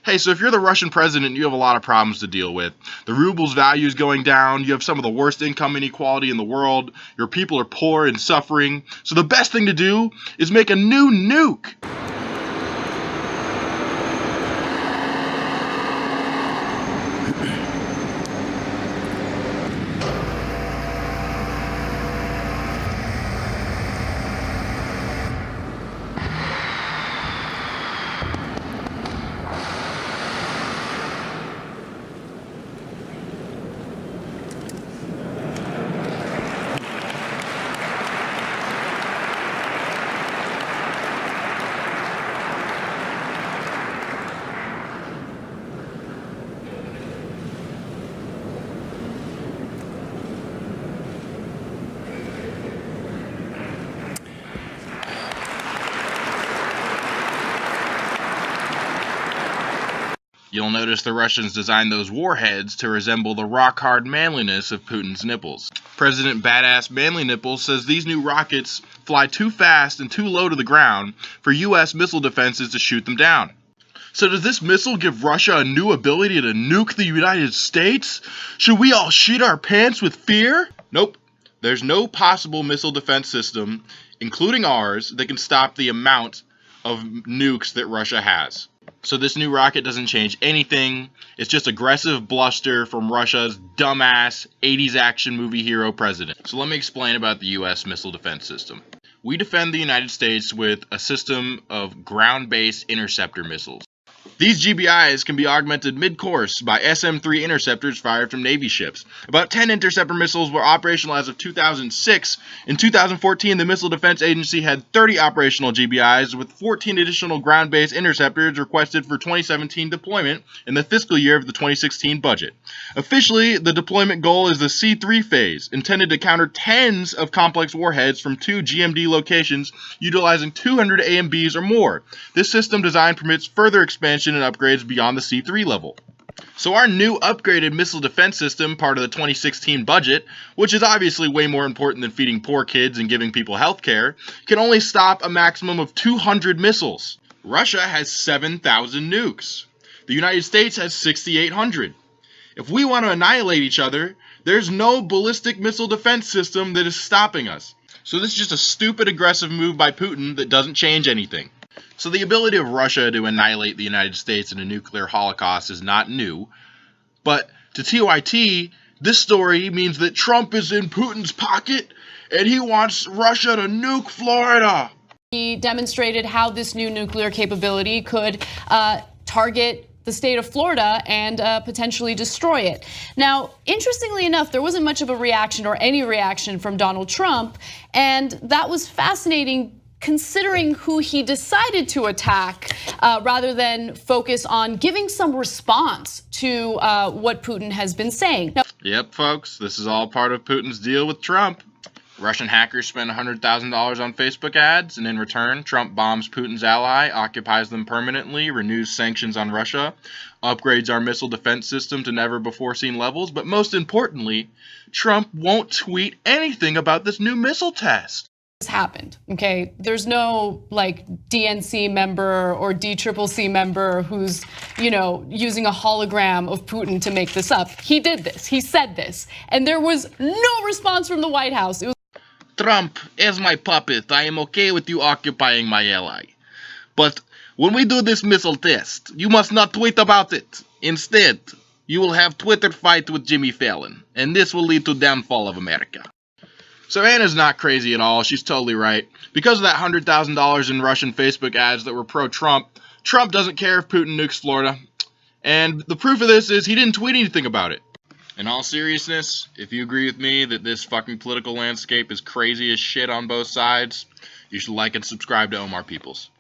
Hey, so if you're the Russian president, you have a lot of problems to deal with. The ruble's value is going down, you have some of the worst income inequality in the world, your people are poor and suffering, so the best thing to do is make a new nuke. You'll notice the Russians designed those warheads to resemble the rock-hard manliness of Putin's nipples. President Badass Manly Nipples says these new rockets fly too fast and too low to the ground for U.S. missile defenses to shoot them down. So does this missile give Russia a new ability to nuke the United States? Should we all shit our pants with fear? Nope. There's no possible missile defense system, including ours, that can stop the amount of nukes that Russia has. So this new rocket doesn't change anything. It's just aggressive bluster from Russia's dumbass 80s action movie hero president. So let me explain about the US missile defense system. We defend the United States with a system of ground-based interceptor missiles. These GBIs can be augmented mid-course by SM-3 interceptors fired from Navy ships. About 10 interceptor missiles were operational as of 2006. In 2014, the Missile Defense Agency had 30 operational GBIs, with 14 additional ground-based interceptors requested for 2017 deployment in the fiscal year of the 2016 budget. Officially, the deployment goal is the C3 phase, intended to counter tens of complex warheads from 2 GMD locations utilizing 200 AMBs or more. This system design permits further expansion and upgrades beyond the C3 level. So our new upgraded missile defense system, part of the 2016 budget, which is obviously way more important than feeding poor kids and giving people health care, can only stop a maximum of 200 missiles. Russia has 7,000 nukes. The United States has 6,800. If we want to annihilate each other, there's no ballistic missile defense system that is stopping us. So this is just a stupid aggressive move by Putin that doesn't change anything. So the ability of Russia to annihilate the United States in a nuclear holocaust is not new, but to TYT, this story means that Trump is in Putin's pocket and he wants Russia to nuke Florida. He demonstrated how this new nuclear capability could target the state of Florida and potentially destroy it. Now, interestingly enough, there wasn't much of a reaction or any reaction from Donald Trump, and that was fascinating considering who he decided to attack rather than focus on giving some response to what Putin has been saying. Now, yep, folks, this is all part of Putin's deal with Trump. Russian hackers spend $100,000 on Facebook ads, and in return, Trump bombs Putin's ally, occupies them permanently, renews sanctions on Russia, upgrades our missile defense system to never-before-seen levels, but most importantly, Trump won't tweet anything about this new missile test. Happened, okay? There's no like DNC member or DCCC member who's, using a hologram of Putin to make this up. He did this, he said this, and there was no response from the White House. It was Trump, as my puppet, I am okay with you occupying my ally. But when we do this missile test, you must not tweet about it. Instead, you will have Twitter fight with Jimmy Fallon, and this will lead to downfall of America. So Anna's not crazy at all, she's totally right. Because of that $100,000 in Russian Facebook ads that were pro-Trump, Trump doesn't care if Putin nukes Florida. And the proof of this is he didn't tweet anything about it. In all seriousness, if you agree with me that this fucking political landscape is crazy as shit on both sides, you should like and subscribe to Omar Peoples.